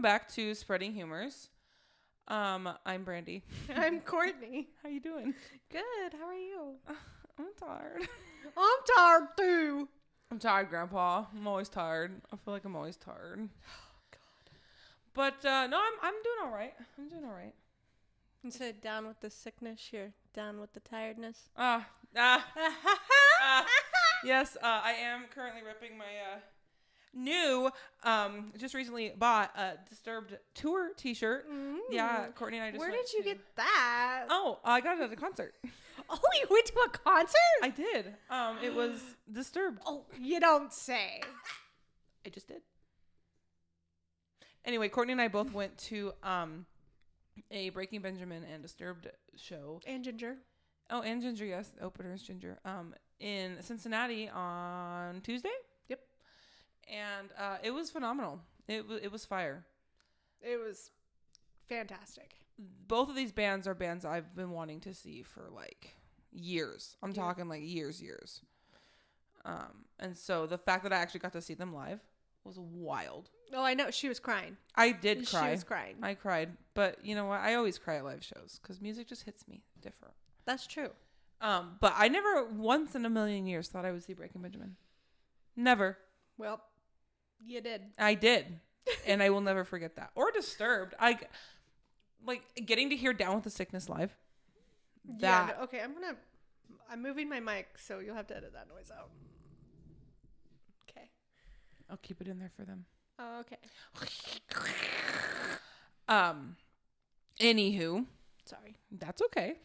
welcome back to Spreading Humors. I'm Brandi. I'm Courtney. How you doing? Good. How are you? I'm tired. I'm tired too. I'm tired, Grandpa. I'm always tired. I feel like I'm always tired. Oh God. But no, I'm doing all right. I'm doing all right. Instead of down with the sickness, you're down with the tiredness. Yes, I am currently ripping my new, just recently bought a Disturbed tour T-shirt. Mm. Yeah, Courtney and I just Where went did you to- get that? Oh, I got it at a concert. Oh, you went to a concert? I did. It was Disturbed. Oh, you don't say. I just did. Anyway, Courtney and I both went to a Breaking Benjamin and Disturbed show. And Ginger. Oh, and Ginger, yes. The opener is Ginger. In Cincinnati on Tuesday. Yep. And it was phenomenal. It was fire. It was fantastic. Both of these bands are bands I've been wanting to see for like years. I'm talking like years. And so the fact that I actually got to see them live was wild. Oh, I know. She was crying. I did cry. She was crying. I cried. But you know what? I always cry at live shows because music just hits me different. That's true. But I never once in a million years thought I would see Breaking Benjamin. Never. Well, you did. I did. And I will never forget that. Or Disturbed. Like getting to hear Down with the Sickness live. Yeah. No, okay, I'm moving my mic, so you'll have to edit that noise out. Okay. I'll keep it in there for them. Oh, okay. Anywho. Sorry. That's okay.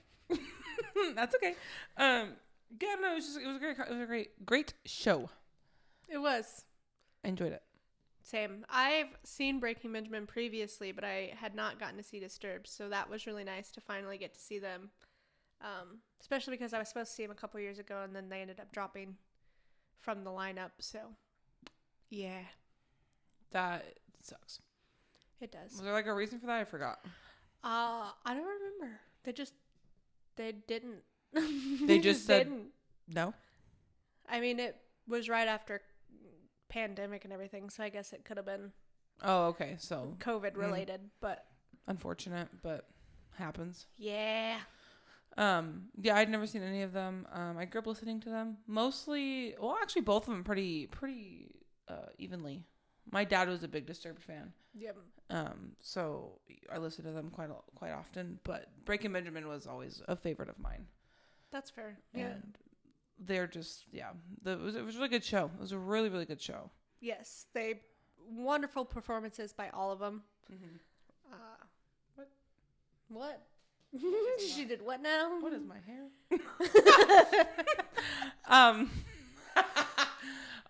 That's okay. Yeah, no, it was a great show. It was. I enjoyed it. Same. I've seen Breaking Benjamin previously, but I had not gotten to see Disturbed, so that was really nice to finally get to see them. Especially because I was supposed to see them a couple years ago, and then they ended up dropping from the lineup, so yeah. That sucks. It does. Was there like a reason for that? I forgot. I don't remember. They didn't. They just said didn't. No? I mean, it was right after pandemic and everything, so I guess it could have been Oh, okay. So COVID related, but unfortunate, but happens. yeah. Yeah, I'd never seen any of them. I grew up listening to them. Mostly, well, actually both of them pretty evenly. My dad was a big Disturbed fan. Yep. So I listened to them quite often, but Breaking Benjamin was always a favorite of mine. That's fair. Yeah. And they're just, yeah, it was a really good show. It was a really, really good show. Yes, wonderful performances by all of them. Mm-hmm. What? She did what now? What is my hair?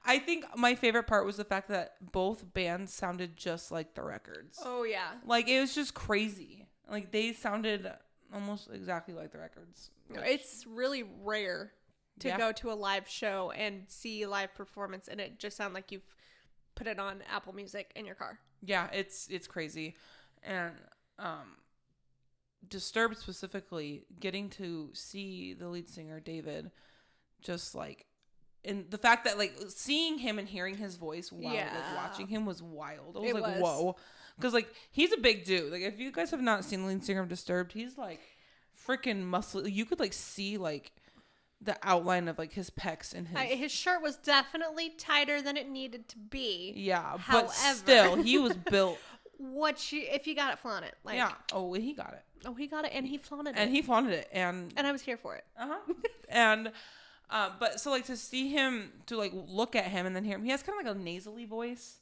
I think my favorite part was the fact that both bands sounded just like the records. Oh yeah. Like it was just crazy. Like they sounded almost exactly like the records. It's really rare to go to a live show and see a live performance and it just sound like you've put it on Apple Music in your car. Yeah, it's crazy. And Disturbed specifically, getting to see the lead singer David just like, and the fact that like seeing him and hearing his voice while like watching him was wild. I was like, whoa. Because like he's a big dude. Like if you guys have not seen the lead singer of Disturbed, he's like freaking muscle. You could like see like the outline of like his pecs and his shirt was definitely tighter than it needed to be. Yeah, however, but still he was built. If you got it, flaunt it. Like, yeah. Oh, he got it. Oh, he got it, and he flaunted it. And he flaunted it, and I was here for it. And but so like to see him, to like look at him and then hear him, he has kind of like a nasally voice,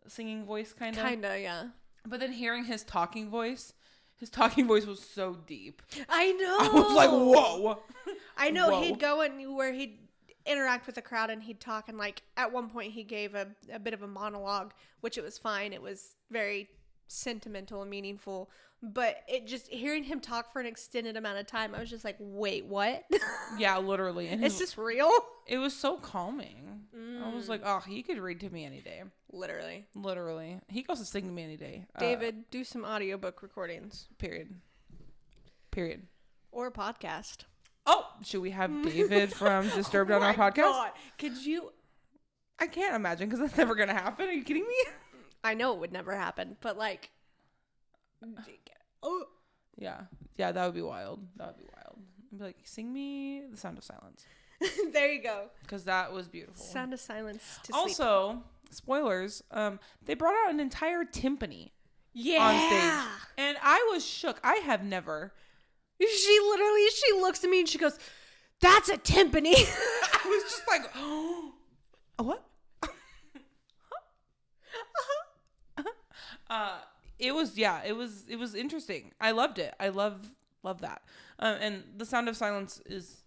singing voice kind of, yeah. But then hearing his talking voice was so deep. I know. I was like, whoa. I know. Whoa. He'd go and where he'd interact with the crowd and he'd talk, and like at one point he gave a bit of a monologue, which it was fine. It was very sentimental and meaningful, but it just hearing him talk for an extended amount of time, I was just like, wait, what? Yeah, literally. And is this real? It was so calming. I was like, oh, he could read to me any day. Literally. He goes to sing to me any day. David, do some audiobook recordings. Period. Or a podcast. Oh, should we have David from Disturbed on our podcast? God. Could you? I can't imagine because that's never going to happen. Are you kidding me? I know it would never happen, but like, oh. Yeah, that would be wild. I'd be like, sing me The Sound of Silence. There you go. Because that was beautiful. Sound of Silence to also, sleep. Spoilers, they brought out an entire timpani on stage. And I was shook. I have never. She looks at me and she goes, "That's a timpani." I was just like, oh, what? It was interesting. I loved it. I love that. And The Sound of Silence is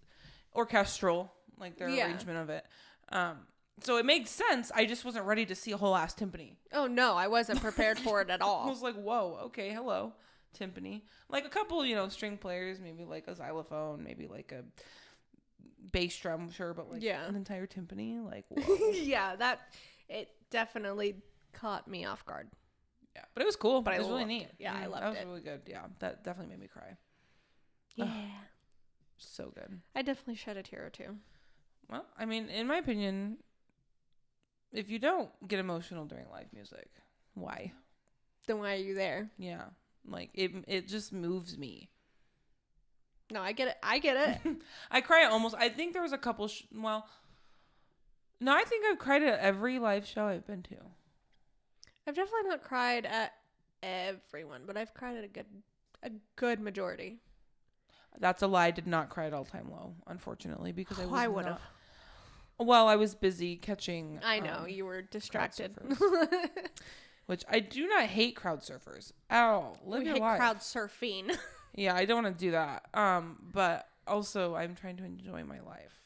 orchestral, like their arrangement of it. So it makes sense. I just wasn't ready to see a whole ass timpani. Oh no, I wasn't prepared for it at all. I was like, whoa, okay, hello, timpani. Like a couple, string players, maybe like a xylophone, maybe like a bass drum, sure, but like an entire timpani, like whoa. Yeah, it definitely caught me off guard. Yeah, but it was cool. But it was really neat. Yeah, I loved it. That was really good. Yeah, that definitely made me cry. Yeah. So good. I definitely shed a tear or two. Well, I mean, in my opinion, if you don't get emotional during live music, why? Then why are you there? Yeah. Like, it just moves me. No, I get it. I cry almost. I think there was a couple. No, I think I've cried at every live show I've been to. I've definitely not cried at everyone, but I've cried at a good majority. That's a lie. I did not cry at All Time Low, unfortunately, because I would have. Well, I was busy catching. I know you were distracted. Which I do not hate crowd surfers at all. Live your life. Crowd surfing. Yeah, I don't want to do that. But also I'm trying to enjoy my life.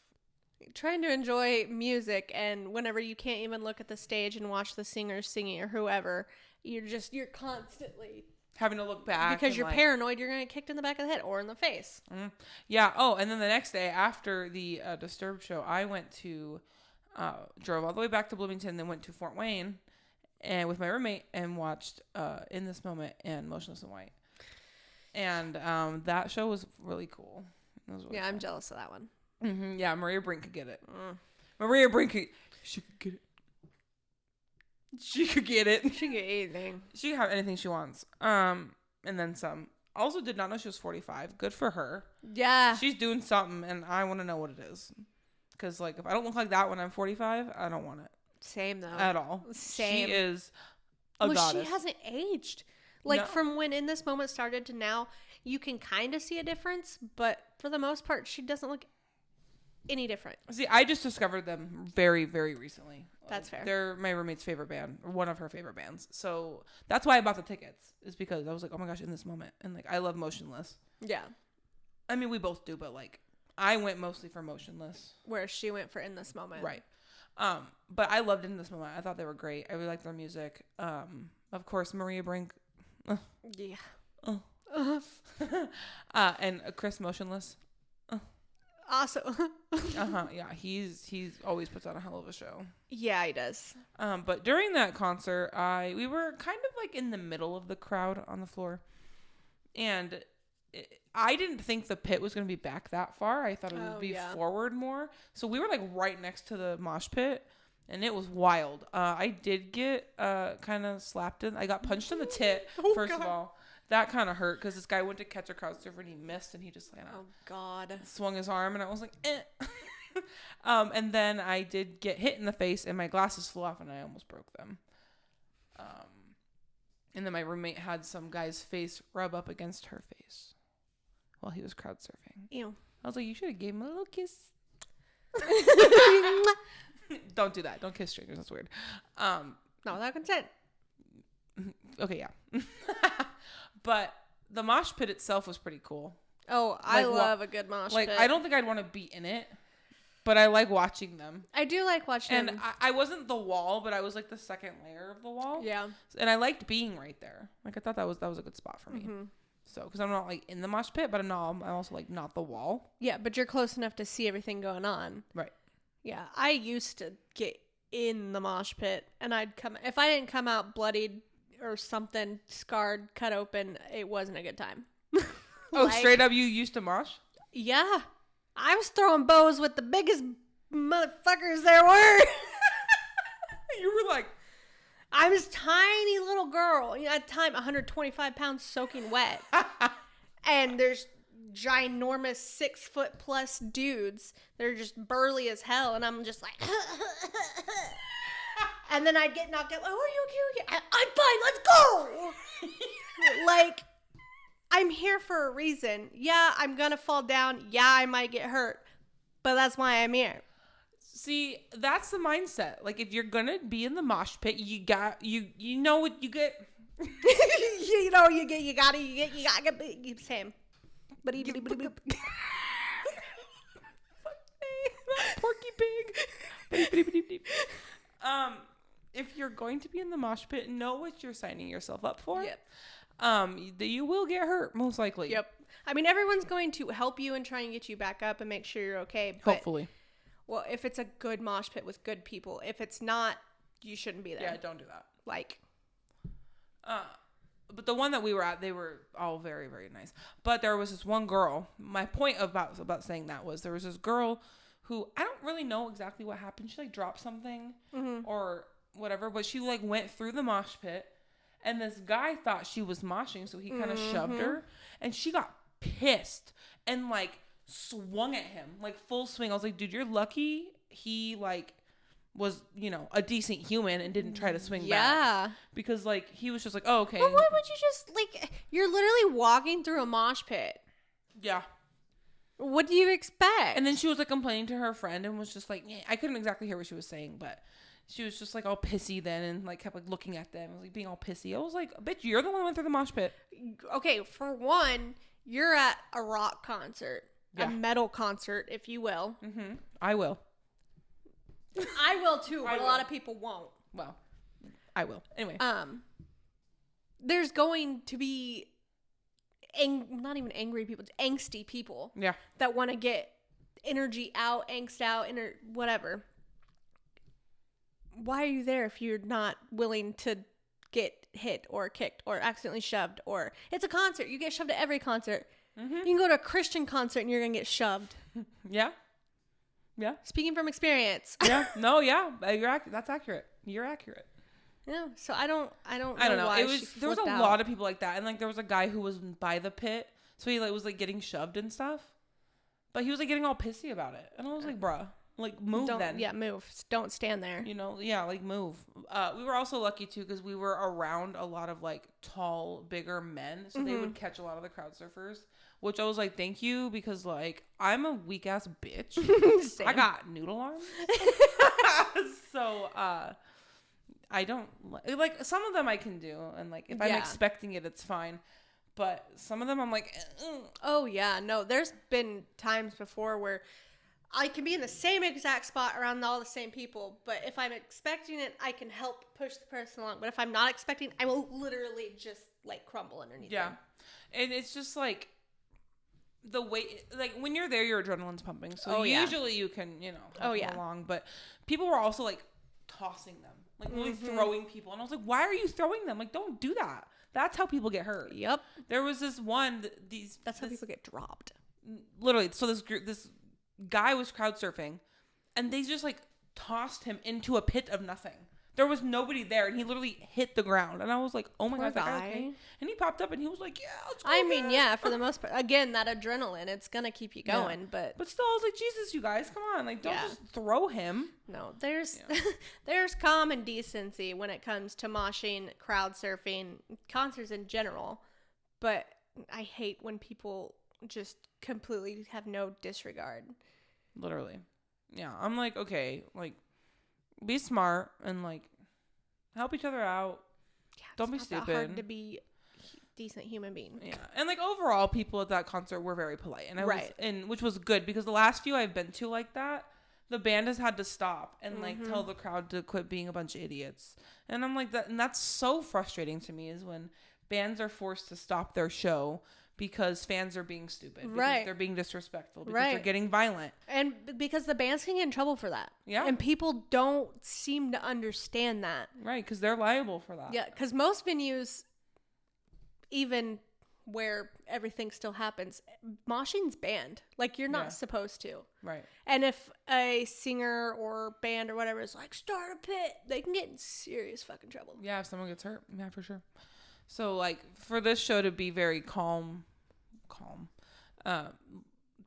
Trying to enjoy music, and whenever you can't even look at the stage and watch the singers singing or whoever, you're constantly having to look back because you're paranoid you're gonna get kicked in the back of the head or in the face. Yeah. Oh, and then the next day after the Disturbed show, I went to drove all the way back to Bloomington, then went to Fort Wayne and with my roommate and watched In This Moment and Motionless in White, and that show was really cool. Really fun. I'm jealous of that one. Mm-hmm. Yeah, Maria Brink could get it. Maria Brink, she could get it. She could get it. She could get anything. She could have anything she wants. And then some. Also did not know she was 45. Good for her. Yeah. She's doing something, and I want to know what it is. Because, like, if I don't look like that when I'm 45, I don't want it. Same, though. At all. Same. She is a goddess. She hasn't aged. Like, from when In This Moment started to now, you can kind of see a difference, but for the most part, she doesn't look any different. See, I just discovered them very, very recently. That's fair. They're my roommate's favorite band, or one of her favorite bands. So that's why I bought the tickets, is because I was like, oh my gosh, In This Moment. And like, I love Motionless. Yeah. I mean, we both do, but like, I went mostly for Motionless. Where she went for In This Moment. Right. But I loved In This Moment. I thought they were great. I really liked their music. Of course, Maria Brink. Yeah. And Chris Motionless. Awesome. Yeah, he's always puts on a hell of a show. Yeah, he does. But during that concert, we were kind of like in the middle of the crowd on the floor, and I didn't think the pit was going to be back that far. I thought it would be forward more. So we were like right next to the mosh pit, and it was wild. I did get kind of slapped in. I got punched in the tit first of all. That kind of hurt because this guy went to catch a crowd surfer and he missed, and he just swung his arm, and I was like, eh. And then I did get hit in the face, and my glasses flew off, and I almost broke them. And then my roommate had some guy's face rub up against her face while he was crowd surfing. Ew. I was like, you should have gave him a little kiss. Don't do that. Don't kiss strangers. That's weird. Not without consent. Okay, yeah. But the mosh pit itself was pretty cool. Oh, I love a good mosh pit. I don't think I'd want to be in it, but I like watching them. I do like watching them. And I wasn't the wall, but I was like the second layer of the wall. Yeah. And I liked being right there. Like, I thought that was a good spot for me. Mm-hmm. So, because I'm not like in the mosh pit, but I'm also like not the wall. Yeah, but you're close enough to see everything going on. Right. Yeah, I used to get in the mosh pit, and if I didn't come out bloodied or something, scarred, cut open, it wasn't a good time. Oh, straight up, you used to mosh? Yeah. I was throwing bows with the biggest motherfuckers there were. You were like... I'm this tiny little girl. You know, at the time, 125 pounds soaking wet. And there's ginormous 6-foot+ dudes. They're just burly as hell. And I'm just like, and then I'd get knocked out. Oh, are you okay? I'm fine. Let's go. Like, I'm here for a reason. Yeah, I'm going to fall down. Yeah, I might get hurt. But that's why I'm here. See, that's the mindset. Like, if you're going to be in the mosh pit, you know what you get. You know, you gotta get Sam. Porky pig. If you're going to be in the mosh pit, know what you're signing yourself up for. Yep. You will get hurt, most likely. Yep. I mean, everyone's going to help you and try and get you back up and make sure you're okay. But, hopefully. Well, if it's a good mosh pit with good people, if it's not, you shouldn't be there. Yeah, don't do that. Like. But the one that we were at, they were all very, very nice. But there was this one girl. My point about saying that was there was this girl who I don't really know exactly what happened. She like dropped something or whatever, but she like went through the mosh pit, and this guy thought she was moshing, so he kind of shoved her, and she got pissed and like swung at him like full swing. I was like, dude, you're lucky he like was, you know, a decent human and didn't try to swing back. Because, like, he was just like, oh, okay. But why would you just, like, you're literally walking through a mosh pit. Yeah. What do you expect? And then she was, like, complaining to her friend and was just like, yeah, I couldn't exactly hear what she was saying, but she was just, like, all pissy then and, like, kept, like, looking at them and, like, being all pissy. I was like, bitch, you're the one who went through the mosh pit. Okay, for one, you're at a rock concert. Yeah. A metal concert, if you will. Mm-hmm. I will. I will too, but a lot of people won't. Well, I will. Anyway. There's going to be not even angry people, angsty people. Yeah. That want to get energy out, angst out, whatever. Why are you there if you're not willing to get hit or kicked or accidentally shoved? Or it's a concert. You get shoved at every concert. Mm-hmm. You can go to a Christian concert and you're going to get shoved. Yeah. Yeah. Speaking from experience. Yeah. No, yeah. That's accurate. You're accurate. Yeah. So I don't know. There was a lot of people like that. And like there was a guy who was by the pit. So he like was like getting shoved and stuff. But he was like getting all pissy about it. And I was like, bruh, like move then. Yeah, move. Don't stand there. You know, yeah, like move. We were also lucky too because we were around a lot of like tall, bigger men. So they would catch a lot of the crowd surfers. Which I was like, thank you, because, like, I'm a weak-ass bitch. I got noodle arms. So, I don't... Like, some of them I can do. And, like, if I'm expecting it, it's fine. But some of them I'm like... Oh, yeah. No, there's been times before where I can be in the same exact spot around all the same people. But if I'm expecting it, I can help push the person along. But if I'm not expecting, I will literally just, like, crumble underneath them. And it's just, like... The way, like, when you're there, your adrenaline's pumping. So usually you can, you know, help them along. But people were also, like, tossing them. Like, really throwing people. And I was like, why are you throwing them? Like, don't do that. That's how people get hurt. Yep. There was this one, That's how people get dropped. Literally. So this guy was crowd surfing. And they just, like, tossed him into a pit of nothing. There was nobody there, and he literally hit the ground. And I was like, oh my God, that guy okay? And he popped up, and he was like, yeah, let's go. I mean, yeah, for the most part. Again, that adrenaline, it's going to keep you going. Yeah. But still, I was like, Jesus, you guys, come on. Like, don't just throw him. No, there's common decency when it comes to moshing, crowd surfing, concerts in general. But I hate when people just completely have no disregard. Literally. Yeah, I'm like, okay, like, be smart and like help each other out. Yeah, don't be stupid. It's hard to be a decent human being. Yeah, and like overall, people at that concert were very polite, and which was good because the last few I've been to like that, the band has had to stop and like tell the crowd to quit being a bunch of idiots. And I'm like that, and that's so frustrating to me is when bands are forced to stop their show because fans are being stupid. Because they're being disrespectful. Because they're getting violent. And because the bands can get in trouble for that. Yeah. And people don't seem to understand that. Right, because they're liable for that. Yeah, because most venues, even where everything still happens, moshing's banned. Like, you're not supposed to. Right. And if a singer or band or whatever is like, start a pit, they can get in serious fucking trouble. Yeah, if someone gets hurt. Yeah, for sure. So, like, for this show to be very calm,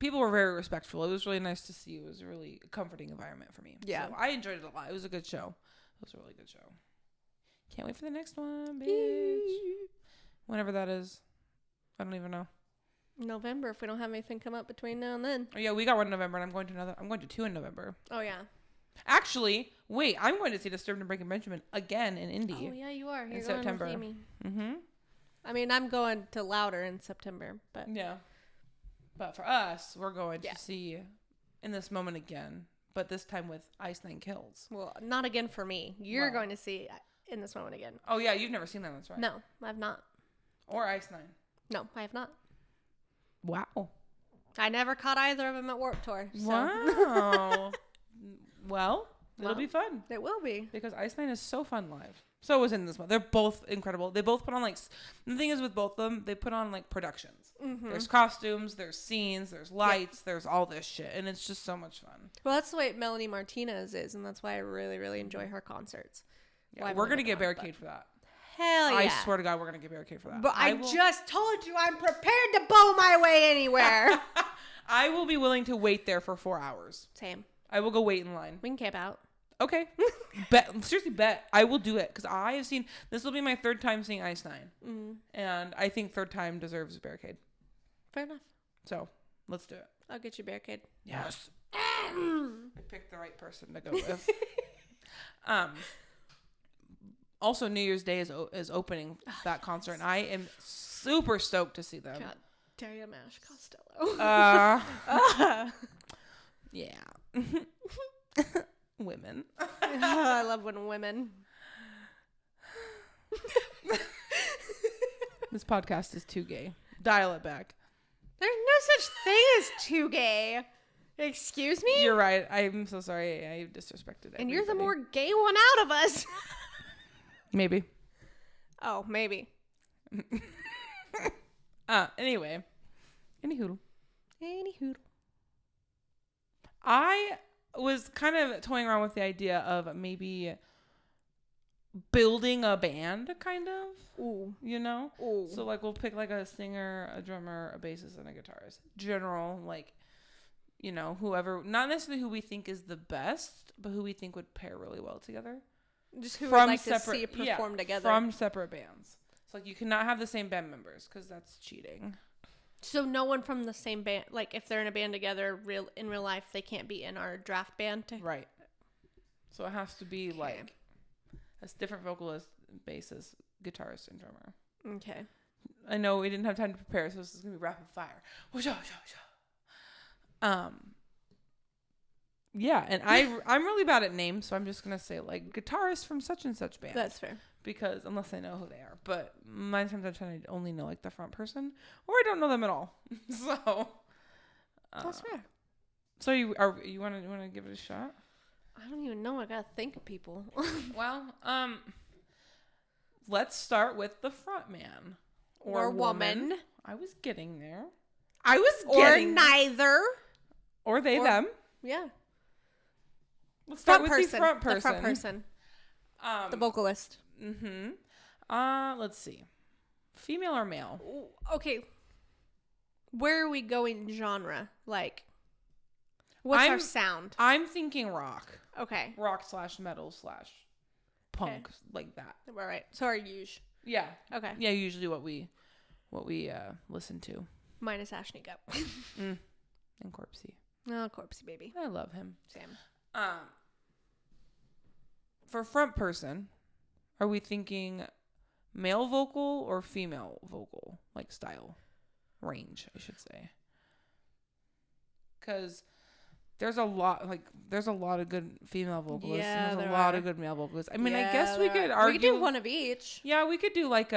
people were very respectful. It was really nice to see. It was a really comforting environment for me. Yeah. So I enjoyed it a lot. It was a good show. It was a really good show. Can't wait for the next one, bitch. Whenever that is. I don't even know. November, if we don't have anything come up between now and then. Oh, yeah, we got one in November, and I'm going to two in November. Oh, yeah. Actually, wait, I'm going to see Disturbed and Breaking Benjamin again in Indy. Oh, yeah, you are. You're in September. Going with Amy. Mm-hmm. I mean, I'm going to Louder in September, but. Yeah. But for us, we're going to see In This Moment again, but this time with Ice Nine Kills. Well, not again for me. You're going to see In This Moment again. Oh, yeah, you've never seen that, that's right. No, I've not. Or Ice Nine. No, I have not. Wow. I never caught either of them at Warped Tour. So. Wow. Well, it'll be fun. It will be. Because Ice Nine is so fun live. So was In This One. They're both incredible. They both put on, like, the thing is with both of them, they put on, like, productions. Mm-hmm. There's costumes, there's scenes, there's lights, there's all this shit. And it's just so much fun. Well, that's the way Melanie Martinez is. And that's why I really, really enjoy her concerts. Yeah, we're going to get Barricade for that. Hell yeah. I swear to God, we're going to get Barricade for that. But I just told you I'm prepared to bow my way anywhere. I will be willing to wait there for 4 hours. Same. I will go wait in line. We can camp out. Okay. Seriously, bet. I will do it. Because I have seen, this will be my third time seeing Ice Nine. Mm-hmm. And I think third time deserves a Barricade. Fair enough. So, let's do it. I'll get you Barricade. Yes. I picked the right person to go with. Also, New Year's Day is opening that concert, and I am super stoked to see them. God damn, Ash Costello. Yeah. Women. I love when women. This podcast is too gay. Dial it back. There's no such thing as too gay. Excuse me? You're right. I'm so sorry. I disrespected it. And you're the more gay one out of us. Maybe. Oh, maybe. Anyway. Anywho. I was kind of toying around with the idea of maybe building a band, kind of. Ooh. You know? Ooh. So, like, we'll pick, like, a singer, a drummer, a bassist, and a guitarist. General, like, you know, whoever. Not necessarily who we think is the best, but who we think would pair really well together. Just who would like to see it perform together. From separate bands. So, like, you cannot have the same band members, because that's cheating. So no one from the same band, like if they're in a band together, in real life, they can't be in our draft band. Right. So it has to be like a different vocalist, bassist, guitarist, and drummer. Okay. I know we didn't have time to prepare, so this is gonna be rapid fire. Yeah, and I'm really bad at names, so I'm just gonna say like guitarist from such and such band. That's fair. Because unless I know who they are, but many times I'm trying to only know like the front person, or I don't know them at all. So that's fair. So you want to give it a shot? I don't even know. I gotta think of people. Well, let's start with the front man or woman. I was getting there. Or neither. Or they them. Yeah. Let's start with the front person. The front person. The vocalist. Mm-hmm. Let's see. Female or male? Okay. Where are we going genre? Like, what's our sound? I'm thinking rock. Okay. Rock / metal / punk, like that. All right. So our usual. Yeah. Okay. Yeah, usually what we listen to. Minus Ashley Gup. And Corpsey. Oh, Corpsey baby. I love him. Sam. For front person, are we thinking male vocal or female vocal, like style range, I should say? Because there's a lot of good female vocalists. Yeah, and there's a lot of good male vocalists. I mean, I guess we could argue. We could do one of each. Yeah, we could do like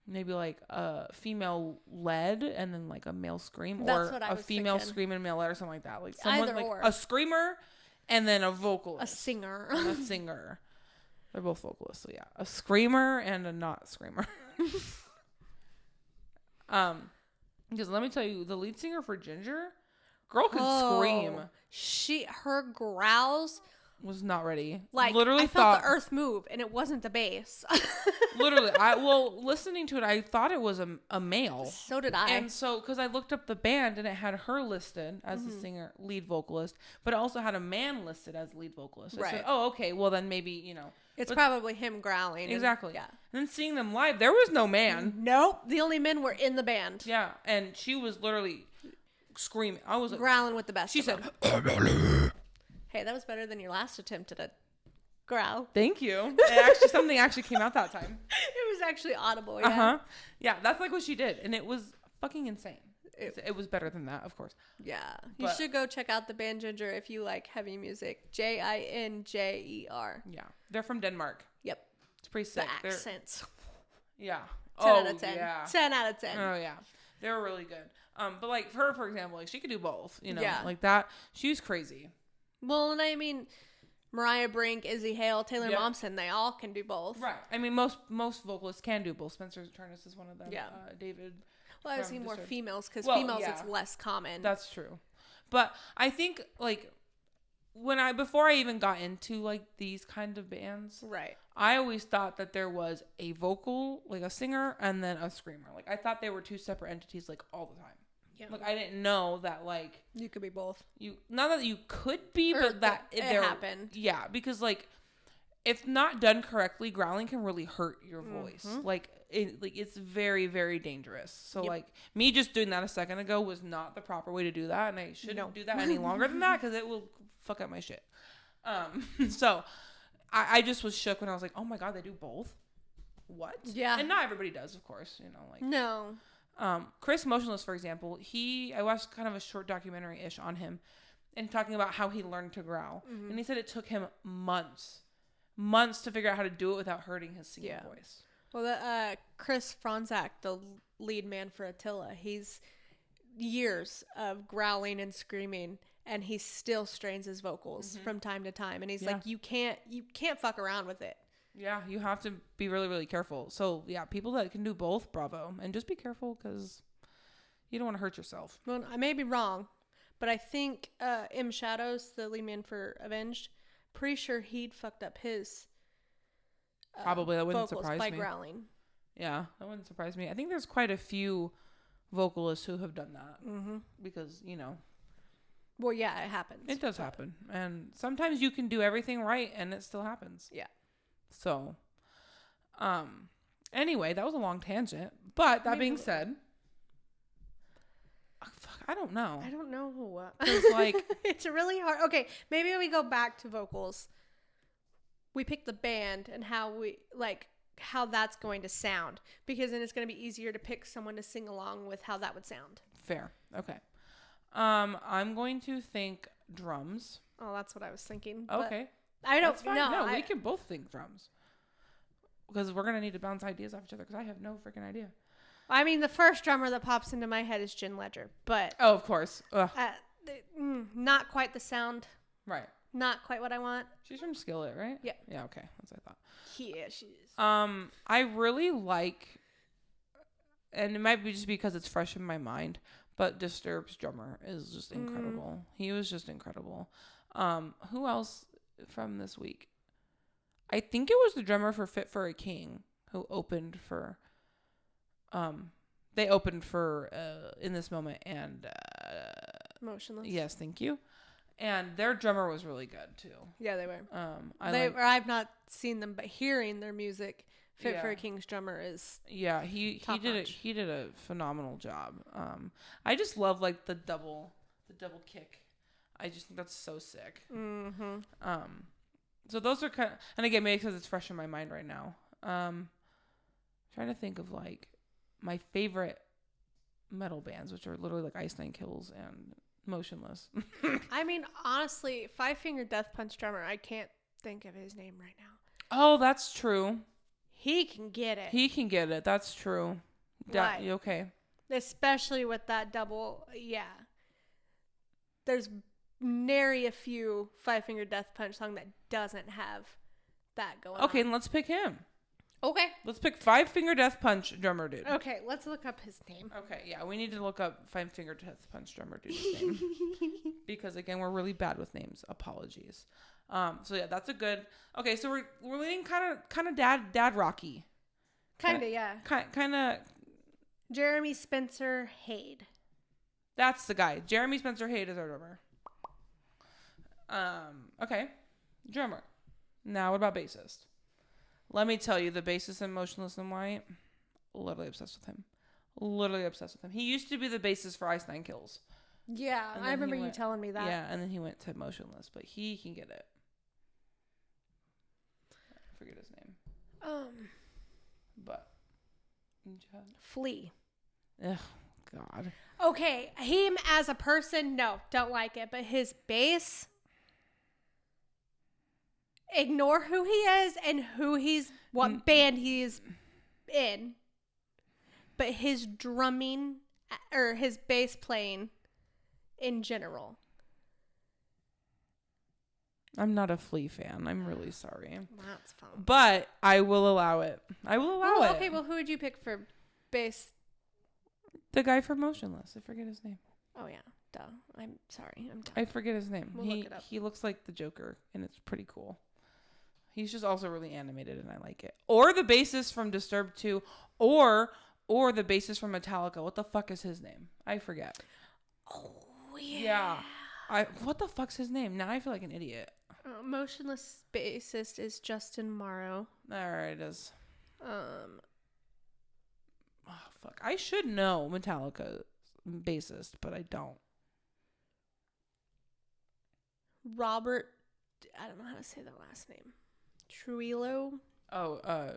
maybe like a female lead and then like a male scream, That's or what I was female thinking. scream and male lead or something like that. Like someone Either like or. a screamer and then a vocalist. A singer. And a singer. They're both vocalists, so yeah. A screamer and a not screamer. Because let me tell you, the lead singer for Ginger, girl could scream. Her growls was not ready. Like, literally I felt the earth move, and it wasn't the bass. Literally, listening to it, I thought it was a male. So did I. And so, because I looked up the band, and it had her listed as the singer, lead vocalist, but it also had a man listed as lead vocalist. I said, oh, okay, well then maybe, It's probably him growling. Exactly. And then seeing them live, there was no man. Nope. The only men were in the band. Yeah, and she was literally screaming. I was growling with the best. She said, "Hey, that was better than your last attempt at a growl." Thank you. Something actually came out that time. It was actually audible. Yeah. Yeah, that's like what she did, and it was fucking insane. It was better than that, of course. Yeah, you should go check out the band Ginger if you like heavy music. Ginger. Yeah, they're from Denmark. Yep, it's pretty sick. The accents. Yeah. 10 out of 10. Yeah. 10 out of 10. Oh yeah, they're really good. But like her, for example, like she could do both. Yeah. Like that. She's crazy. Well, and I mean, Mariah Brink, Izzy Hale, Taylor Momsen, they all can do both. Right. I mean, most vocalists can do both. Spencer Turnus is one of them. Yeah. David. Well, I've seen more females because females it's less common. That's true. But I think like before I even got into like these kind of bands, right? I always thought that there was a vocal, like a singer, and then a screamer. Like I thought they were two separate entities, like all the time. Yeah. Like I didn't know that like you could be both. Not that you could be, but that it happened. Yeah, because like if not done correctly, growling can really hurt your voice. Like it's very, very dangerous. So like me just doing that a second ago was not the proper way to do that, and I shouldn't do that any longer than that because it will fuck up my shit. So I just was shook when I was like, oh my god, they do both. What? Yeah. And not everybody does, of course. Like no. Chris Motionless, for example, I watched kind of a short documentary-ish on him and talking about how he learned to growl. And he said it took him months to figure out how to do it without hurting his singing voice. Well, Chris Franzak, the lead man for Attila, he's years of growling and screaming, and he still strains his vocals from time to time. And he's like, you can't fuck around with it. Yeah, you have to be really, really careful. So, yeah, people that can do both, bravo. And just be careful because you don't want to hurt yourself. Well, I may be wrong, but I think M. Shadows, the lead man for Avenged, pretty sure he'd fucked up his probably. That wouldn't surprise me. By growling. Yeah, that wouldn't surprise me. I think there's quite a few vocalists who have done that because, Well, yeah, it happens. It does happen. And sometimes you can do everything right and it still happens. Yeah. So, anyway, that was a long tangent. But that being said, I don't know. I don't know. Like, it's really hard. Okay, maybe we go back to vocals. We pick the band and how that's going to sound, because then it's going to be easier to pick someone to sing along with how that would sound. Fair. Okay. I'm going to think drums. Oh, that's what I was thinking. Okay. I don't know. No, we can both think drums. Because we're going to need to bounce ideas off each other because I have no freaking idea. I mean, the first drummer that pops into my head is Jen Ledger, but... Oh, of course. Not quite the sound. Right. Not quite what I want. She's from Skillet, right? Yeah. Yeah, okay. That's what I thought. Yeah, she is. I really like... And it might be just because it's fresh in my mind, but Disturbed's drummer is just incredible. He was just incredible. Who else from this week? I think it was the drummer for Fit for a King who opened for they opened for In This Moment and Motionless. Yes, thank you. And their drummer was really good too. Yeah, they were. I've not seen them, but hearing their music, Fit for a King's drummer is he did a phenomenal job. I just love like the double kick. I just think that's so sick. So those are kind of, and again, maybe because it's fresh in my mind right now. Trying to think of like my favorite metal bands, which are literally like Ice Nine Kills and Motionless. I mean, honestly, Five Finger Death Punch drummer, I can't think of his name right now. Oh, that's true. He can get it. That's true. Right. Okay. Especially with that double. Yeah. There's nary a few Five Finger Death Punch song that doesn't have that going on. Okay, then let's pick him. Okay. Let's pick Five Finger Death Punch drummer dude. Okay, let's look up his name. Okay, yeah, we need to look up Five Finger Death Punch drummer dude's name. Because, again, we're really bad with names. Apologies. So, yeah, that's a good... Okay, so we're leaning kind of dad rocky. Kind of, yeah. Kind of... Jeremy Spencer Hade. That's the guy. Jeremy Spencer Hade is our drummer. Okay. Drummer. Now, what about bassist? Let me tell you, the bassist in Motionless in White, literally obsessed with him. Literally obsessed with him. He used to be the bassist for Ice Nine Kills. Yeah, I remember you telling me that. Yeah, and then he went to Motionless, but he can get it. I forget his name. But. Flea. Ugh, God. Okay, him as a person, no, don't like it. But his bass, ignore who he is and what band he's in. But his drumming or his bass playing in general. I'm not a Flea fan. I'm really sorry. That's fine. But I will allow it. I will allow it. Okay, well, who would you pick for bass? The guy from Motionless. I forget his name. Oh, yeah. Duh. I'm sorry. I'm done. I forget his name. We'll look it up. He looks like the Joker, and it's pretty cool. He's just also really animated, and I like it. Or the bassist from Disturbed 2, or the bassist from Metallica. What the fuck is his name? I forget. Oh, yeah. What the fuck's his name? Now I feel like an idiot. Motionless bassist is Justin Morrow. There it is. Oh, fuck. I should know Metallica's bassist, but I don't. Robert, I don't know how to say the last name. Trujillo? Oh,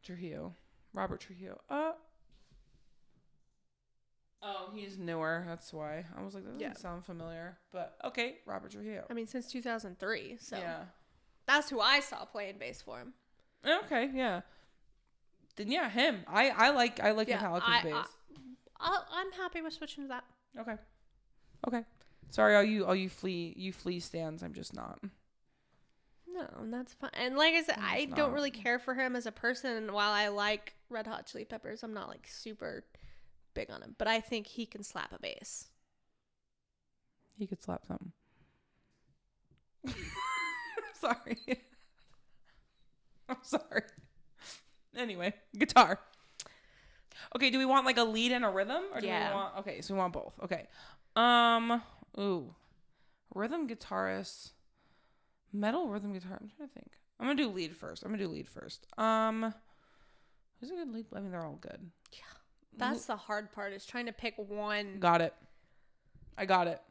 Trujillo. Robert Trujillo. Oh, he's newer. That's why. I was like, that doesn't sound familiar. But, okay, Robert Trujillo. I mean, since 2003, so. Yeah. That's who I saw playing bass for him. Okay, yeah. Then, yeah, him. I like Metallica's bass. I'm happy with switching to that. Okay. Sorry, all you Flea stands. I'm just not. No, that's fine. And like I said, I don't really care for him as a person. And while I like Red Hot Chili Peppers, I'm not like super big on him. But I think he can slap a bass. He could slap something. Sorry. I'm sorry. Anyway, guitar. Okay, do we want like a lead and a rhythm? Or do we want... Okay, so we want both. Okay. Rhythm guitarist. Metal rhythm guitar. I'm trying to think. I'm gonna do lead first. Who's a good lead? I mean, they're all good. Yeah. That's the hard part, is trying to pick one. Got it. I got it.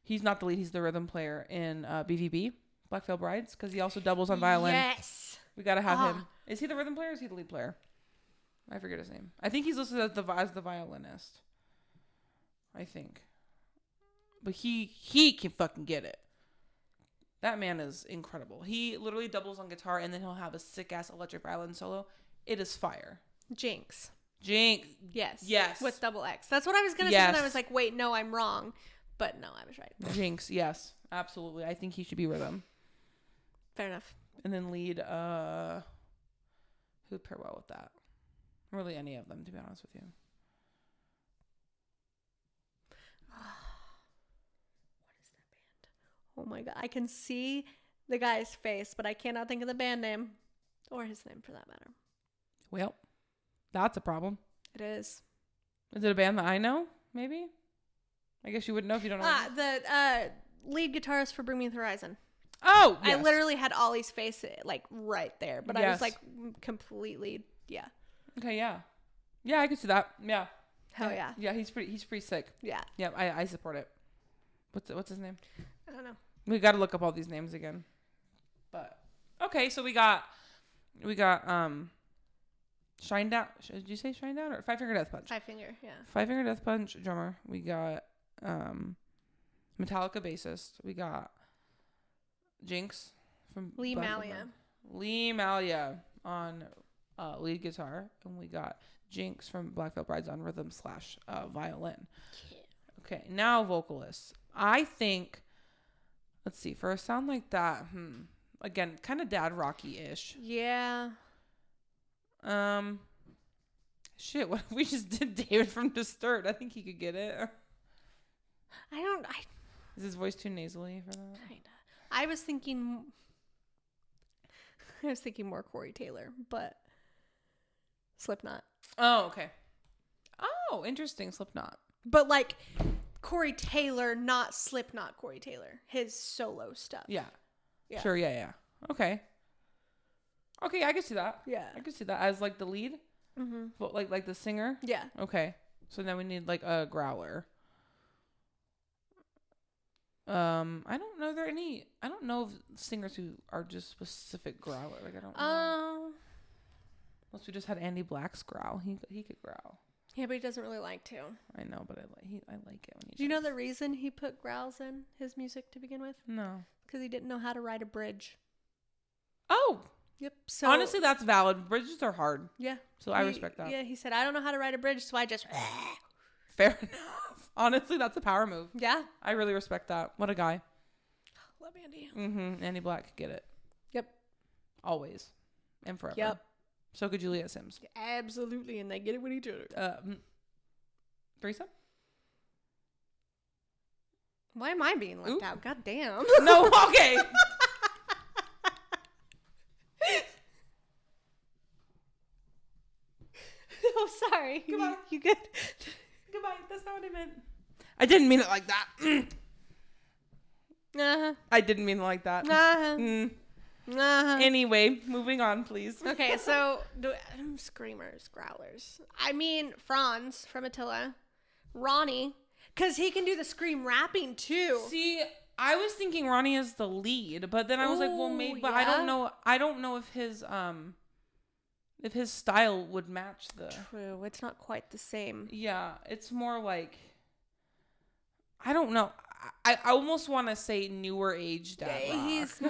He's not the lead. He's the rhythm player in BVB, Black Veil Brides, because he also doubles on violin. Yes. We gotta have him. Is he the rhythm player or is he the lead player? I forget his name. I think he's listed as the violinist. I think. But he can fucking get it. That man is incredible. He literally doubles on guitar and then he'll have a sick ass electric violin solo. It is fire. Jinx. Yes. With double X. That's what I was going to say. And I was like, wait, no, I'm wrong. But no, I was right. Jinx. Yes. Absolutely. I think he should be rhythm. Fair enough. And then lead, who'd pair well with that? Really any of them, to be honest with you. What is that band? Oh my God. I can see the guy's face, but I cannot think of the band name. Or his name, for that matter. Well, that's a problem. It is. Is it a band that I know? Maybe? I guess you wouldn't know if you don't know. The lead guitarist for Bring Me the Horizon. Oh, yes. I literally had Ollie's face like right there, but I was like completely, Okay, yeah. Yeah, I could see that. Yeah. Hell yeah. Yeah, he's pretty sick. Yeah. Yeah, I support it. What's his name? I don't know. We got to look up all these names again. But okay, so we got Shine Down. Did you say Shine Down or Five Finger Death Punch? Five Finger, yeah. Five Finger Death Punch drummer. We got Metallica bassist. We got Jinx from Lee Malia. Lee Malia on lead guitar, and we got Jinx from Black Veil Brides on rhythm / violin. Yeah. Okay, now vocalists. I think. Let's see. For a sound like that, Again, kind of dad rocky-ish. Yeah. Shit, what if we just did David from Disturbed? I think he could get it. Is his voice too nasally for that? Kinda. I was thinking more Corey Taylor, but Slipknot. Oh, okay. Oh, interesting. Slipknot. But like Corey Taylor, not Slipknot Corey Taylor. His solo stuff. Yeah. Sure, yeah. Okay, I can see that. Yeah. I can see that as like the lead. Mm-hmm. But like the singer? Yeah. Okay. So then we need like a growler. I don't know of singers who are just specific growler. Like I don't know. Unless we just had Andy Black's growl. He could growl. Yeah, but he doesn't really like to. I know, but I like it when he Do you know the reason he put growls in his music to begin with? No. Because he didn't know how to ride a bridge. Oh. Yep. So honestly, that's valid. Bridges are hard. Yeah. So I respect that. Yeah, he said, I don't know how to ride a bridge, so I just... Fair enough. Honestly, that's a power move. Yeah. I really respect that. What a guy. Love Andy. Mm-hmm. Andy Black could get it. Yep. Always. And forever. Yep. So could Juliet Sims. Absolutely, and they get it with each other. Threesome? Why am I being left out? God damn. No, okay. Oh, sorry. Goodbye. You good? Goodbye. That's not what I meant. I didn't mean it like that. Uh-huh. I didn't mean it like that. Uh-huh. Uh-huh. Anyway, moving on, please. Okay, so screamers, growlers. I mean, Franz from Attila, Ronnie, because he can do the scream rapping too. See, I was thinking Ronnie is the lead, but then I was like, well, maybe, but yeah. I don't know if his style would match the. True, it's not quite the same. Yeah, it's more like, I don't know. I almost want to say newer age dad rock. He's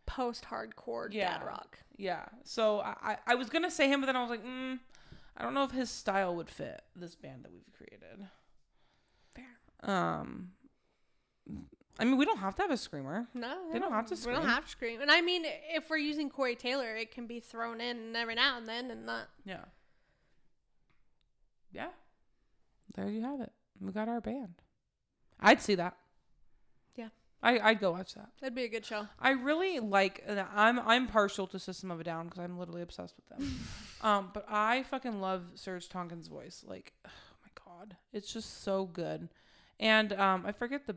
post-hardcore dad rock. Yeah. So I was going to say him, but then I was like, I don't know if his style would fit this band that we've created. Fair. I mean, we don't have to have a screamer. No. They don't have to scream. We don't have to scream. And I mean, if we're using Corey Taylor, it can be thrown in every now and then and not. Yeah. Yeah. There you have it. We got our band. I'd see that. Yeah. I'd go watch that. That'd be a good show. I really like. I'm partial to System of a Down because I'm literally obsessed with them. But I fucking love Serge Tonkin's voice. Like, oh my god, it's just so good. And I forget the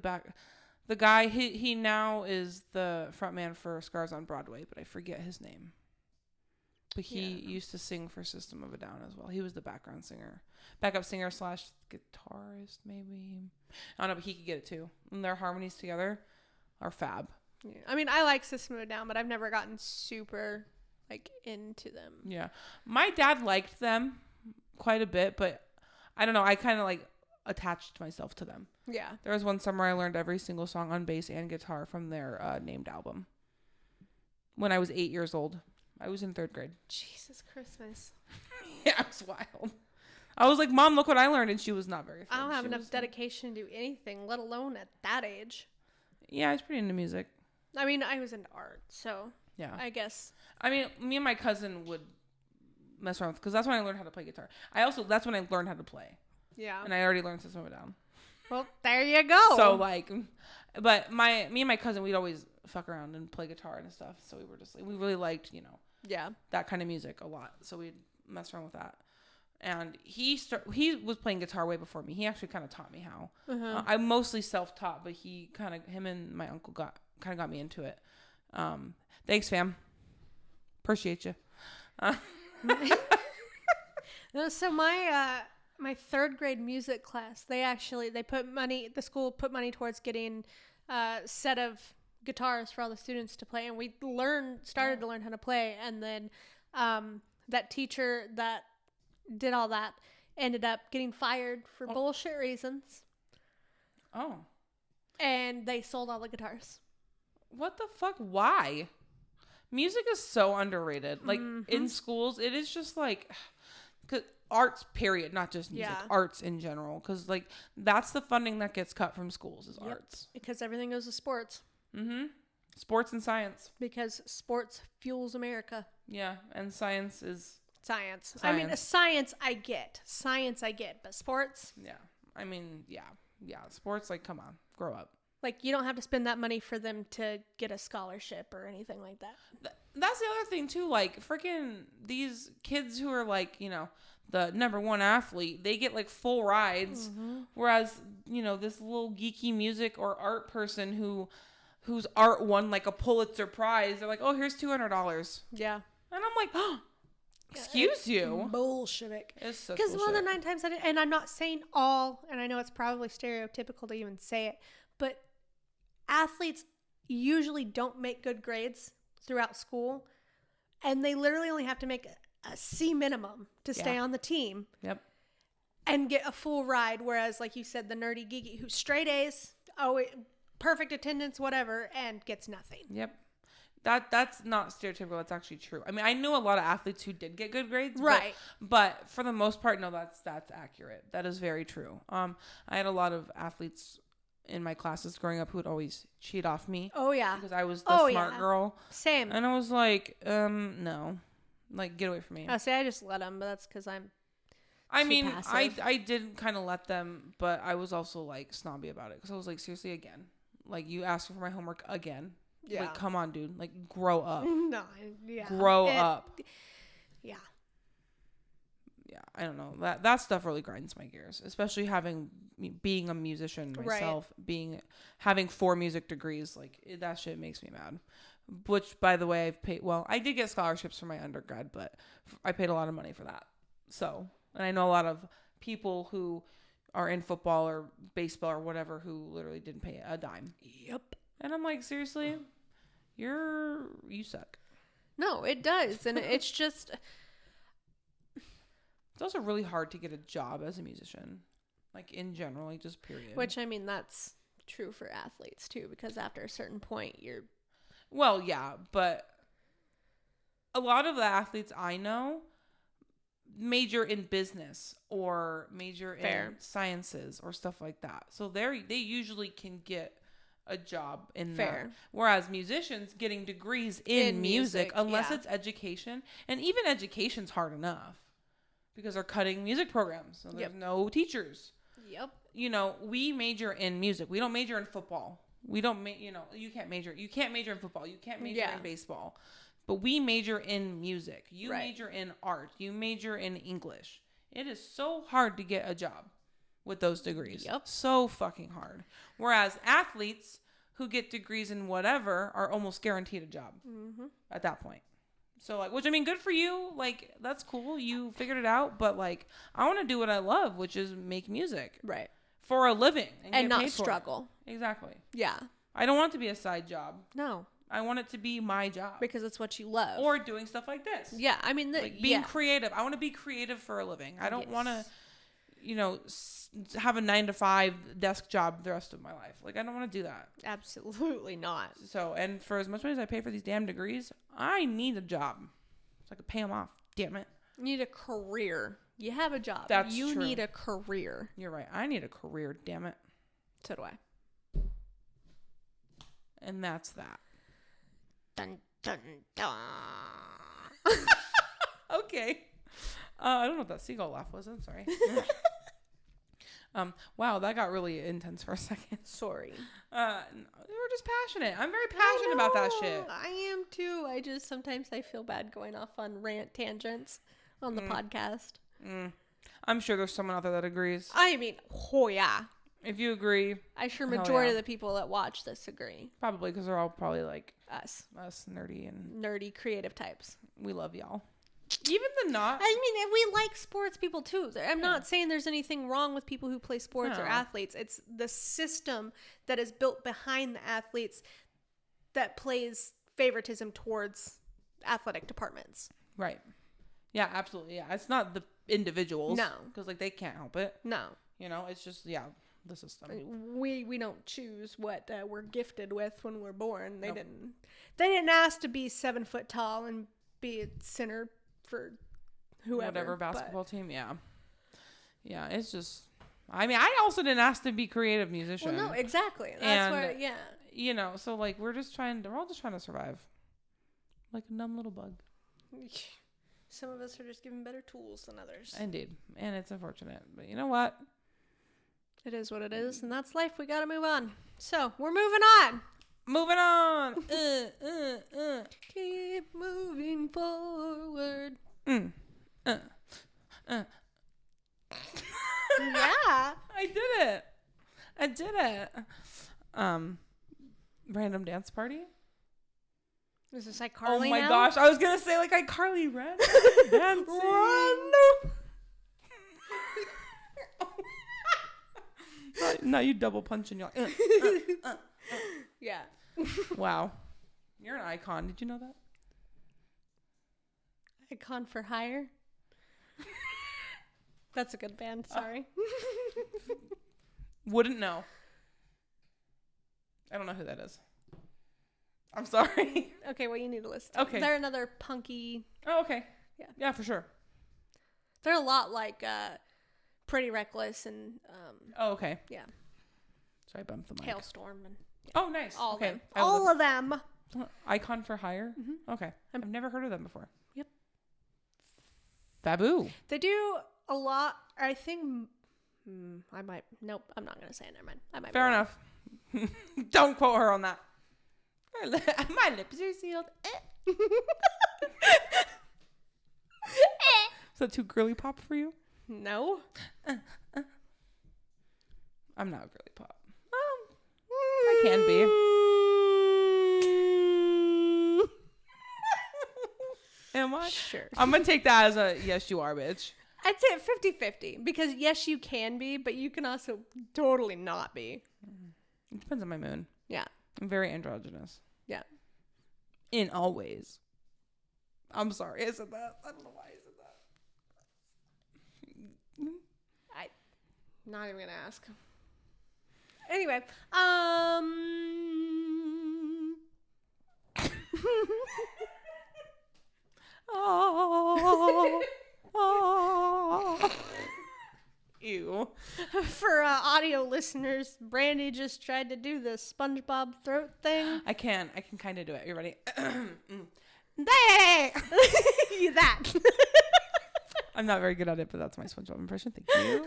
guy. He now is the frontman for Scars on Broadway, but I forget his name. But he used to sing for System of a Down as well. He was the backup singer / guitarist, maybe. I don't know, but he could get it too. And their harmonies together are fab. Yeah. I mean, I like System of a Down, but I've never gotten super like into them. Yeah, my dad liked them quite a bit, but I don't know. I kind of like attached myself to them. Yeah. There was one summer I learned every single song on bass and guitar from their named album. When I was 8 years old. I was in 3rd grade. Jesus Christmas. Yeah, it was wild. I was like, Mom, look what I learned. And she was not very I don't have enough dedication to do anything, let alone at that age. Yeah, I was pretty into music. I mean, I was into art, so yeah, I guess. I mean, me and my cousin would mess around because that's when I learned how to play guitar. That's when I learned how to play. Yeah. And I already learned System of a Down. Well, there you go. So like, but me and my cousin, we'd always fuck around and play guitar and stuff. So we were just like, we really liked, that kind of music a lot. So we'd mess around with that. And he was playing guitar way before me. He actually kind of taught me how. I'm mostly self-taught, but him and my uncle got me into it. Thanks, fam. Appreciate you. So my 3rd grade music class, the school put money towards getting a set of guitars for all the students to play, and we started to learn how to play, and then that teacher that did all that ended up getting fired for bullshit reasons. Oh. And they sold all the guitars. What the fuck? Why? Music is so underrated. Like in schools, it is just like arts, period, not just music. Yeah. Arts in general, because like that's the funding that gets cut from schools is arts. Because everything goes to sports. Sports and science. Because sports fuels America. Yeah, and science is... Science. I mean, science I get. But sports? Yeah. I mean, yeah. Sports, like, come on. Grow up. Like, you don't have to spend that money for them to get a scholarship or anything like that. That's the other thing, too. Like, freaking these kids who are, like, you know, the number one athlete, they get, like, full rides. Mm-hmm. Whereas, you know, this little geeky music or art person whose art won, like, a Pulitzer Prize, they're like, oh, here's $200. Yeah. And I'm like, oh, excuse you. Bullshit. It's such bullshit. Because one of the 9 times and I'm not saying all, and I know it's probably stereotypical to even say it, but athletes usually don't make good grades throughout school, and they literally only have to make a C minimum to stay on the team. Yep. And get a full ride, whereas, like you said, the nerdy geeky who's straight A's, perfect attendance, whatever, and gets nothing. Yep. That's not stereotypical. That's actually true. I mean, I knew a lot of athletes who did get good grades. Right. But for the most part, no, that's accurate. That is very true. I had a lot of athletes in my classes growing up who would always cheat off me. Oh, yeah. Because I was the smart girl. Same. And I was like, no. Like, get away from me. I just let them, but that's because I'm passive. I did kind of let them, but I was also, like, snobby about it. Because I was like, seriously, again? Like, you asked for my homework again? Yeah. Like, come on, dude. Like, grow up. No, yeah. Grow up. Yeah. Yeah, I don't know. That stuff really grinds my gears, especially being a musician myself, having 4 music degrees. Like, that shit makes me mad. Which, by the way, I did get scholarships for my undergrad, but I paid a lot of money for that. So, and I know a lot of people who are in football or baseball or whatever who literally didn't pay a dime. Yep. And I'm like, seriously, you suck. No, it does. And it's just... It's also really hard to get a job as a musician. Like, in general, like, just period. Which, I mean, that's true for athletes, too. Because after a certain point, you're... Well, yeah. But a lot of the athletes I know major in business or major in sciences or stuff like that. So they usually can get a job in that. Whereas musicians getting degrees in music unless it's education, and even education's hard enough because they're cutting music programs, so there's no teachers. Yep. You know, we major in music. We don't major in football. We don't you can't major in football. You can't major in baseball. But we major in music. You major in art. You major in English. It is so hard to get a job with those degrees. Yep. So fucking hard. Whereas athletes who get degrees in whatever are almost guaranteed a job at that point. So, like, which, I mean, good for you. Like, that's cool. You figured it out. But, like, I want to do what I love, which is make music. Right. For a living. And not struggle. Exactly. Yeah. I don't want it to be a side job. No. I want it to be my job. Because it's what you love. Or doing stuff like this. Yeah. I mean, like being creative. I want to be creative for a living. I don't want to, have a 9-to-5 desk job the rest of my life. Like, I don't want to do that. Absolutely not. So, and for as much money as I pay for these damn degrees, I need a job so I can pay them off. Damn it. You need a career. You have a job. That's true. You true. need a career. You're right. I need a career. Damn it. So do I. And that's that. Dun, dun, dun. Okay. I don't know what that seagull laugh was. I'm sorry. Wow, that got really intense for a second. Sorry. We were just passionate. I'm very passionate about that shit. I am too. Sometimes I feel bad going off on rant tangents on the podcast. I'm sure there's someone out there that agrees. I mean, yeah. If you agree. I'm sure majority of the people that watch this agree. Probably, because they're all probably like us nerdy creative types. We love y'all. Even the not. I mean, we like sports people too. I'm not saying there's anything wrong with people who play sports or athletes. It's the system that is built behind the athletes that plays favoritism towards athletic departments. Right. Yeah, absolutely. Yeah, it's not the individuals. No, because like they can't help it. No. It's just the system. We don't choose what we're gifted with when we're born. They didn't ask to be 7 foot tall and be a center for whoever. Whatever basketball team. Yeah. It's just I mean, I also didn't ask to be creative musician. Well, no, exactly. That's where, So like we're all just trying to survive. Like a numb little bug. Some of us are just given better tools than others. Indeed. And it's unfortunate. But you know what? It is what it is, and that's life. We gotta move on. So, we're moving on. Moving on. Keep moving forward. Yeah. I did it. Random dance party. Is this iCarly Oh my now? gosh. I was going to say like iCarly red dancing. Now you double punch and you're like, Yeah. Wow. You're an icon. Did you know that? Icon for Hire. That's a good band. Sorry. Wouldn't know. I don't know who that is. I'm sorry. Okay, well, you need to listen. Okay. They're another punky. Oh, okay. Yeah. Yeah, for sure. They're a lot like Pretty Reckless and Oh, okay. yeah. Sorry, I bumped the mic. Hailstorm and Oh, nice. all okay. of them. All of them. Icon for Hire? Mm-hmm. Okay. I've never heard of them before. Yep. Faboo. They do a lot. I think I might. Nope. I'm not gonna say it. Never mind. I might. Fair enough. Don't quote her on that. My lips are sealed. Is that too girly pop for you? No. I'm not girly pop. I can be. Am I? Sure. I'm gonna take that as a yes, you are, bitch. I'd say 50-50 because yes, you can be, but you can also totally not be. It depends on my mood. Yeah. I'm very androgynous. Yeah. In all ways. I'm sorry I said that. I don't know why I said that. I'm not even gonna ask. Anyway, Ew. for audio listeners, Brandi just tried to do the SpongeBob throat thing. I can kind of do it. You ready? That. I'm not very good at it, but that's my SpongeBob impression. Thank you.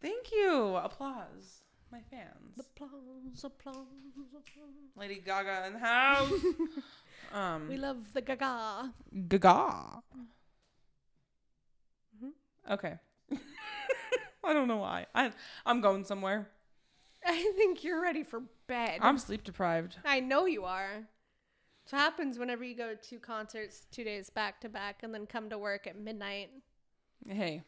Thank you. Applause. My fans. Applause. Lady Gaga in the house. We love the gaga. Gaga. Mm-hmm. Okay. I don't know why. I'm going somewhere. I think you're ready for bed. I'm sleep deprived. I know you are. So happens whenever you go to concerts 2 days back to back and then come to work at midnight. Hey,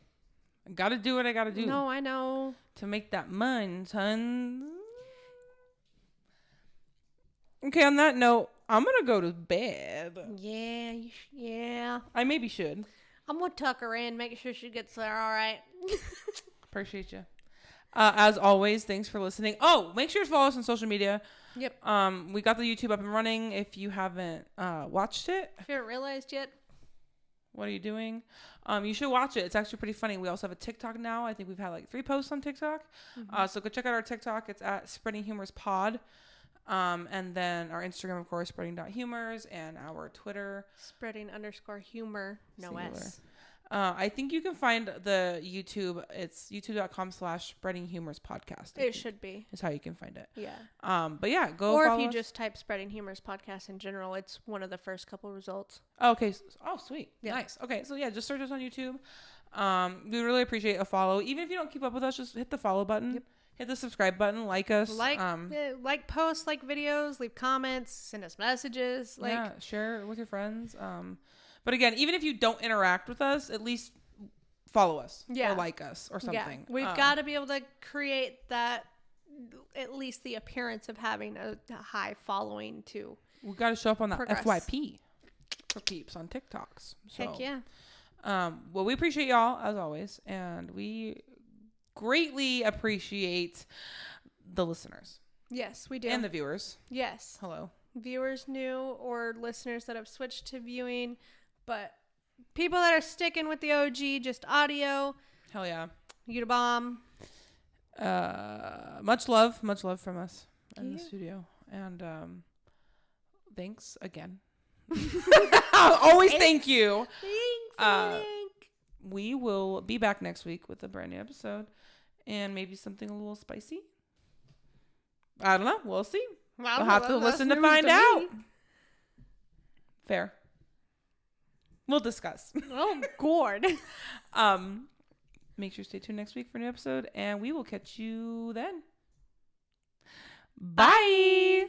I gotta do what I gotta do. No, I know. To make that money, son. Okay, on that note, I'm gonna go to bed. Yeah, yeah. I maybe should. I'm gonna tuck her in, make sure she gets there all right. Appreciate you. As always, thanks for listening. Oh, make sure to follow us on social media. Yep. We got the YouTube up and running. If you haven't watched it, If you haven't realized yet, what are you doing? You should watch it. It's actually pretty funny. We also have a TikTok now. I think we've had like 3 posts on TikTok. Mm-hmm. So go check out our TikTok. It's at Spreading Humors Pod. And then our Instagram, of course, spreading.humors, and our Twitter. spreading_humor. No Singular. S. I think you can find the YouTube. It's youtube.com/Spreading Humors Podcast. It should be. Is how you can find it. Yeah. But yeah, go Or follow if you us. just type Spreading Humors Podcast in general, it's one of the first couple results. Oh, okay. Oh, sweet. Yeah. Nice. Okay. So yeah, just search us on YouTube. We really appreciate a follow. Even if you don't keep up with us, just hit the follow button. Yep. Hit the subscribe button. Like us. Like posts, like videos, leave comments, send us messages. Share it with your friends. But again, even if you don't interact with us, at least follow us. Yeah. Or like us or something. Yeah. We've got to be able to create that, at least the appearance of having a high following to. We've got to show up on that progress. FYP for peeps on TikToks. So, Heck yeah. Well, we appreciate y'all as always, and we greatly appreciate the listeners. Yes, we do. And the viewers. Yes. Hello. Viewers new or listeners that have switched to viewing, but people that are sticking with the OG, just audio. Hell yeah. You the bomb. Much love from us in the studio, and thanks again. Always thank you. Thanks. We will be back next week with a brand new episode, and maybe something a little spicy. I don't know. We'll see. We'll have to listen to find out. Fair. We'll discuss. Oh, God. Make sure to stay tuned next week for a new episode, and we will catch you then. Bye.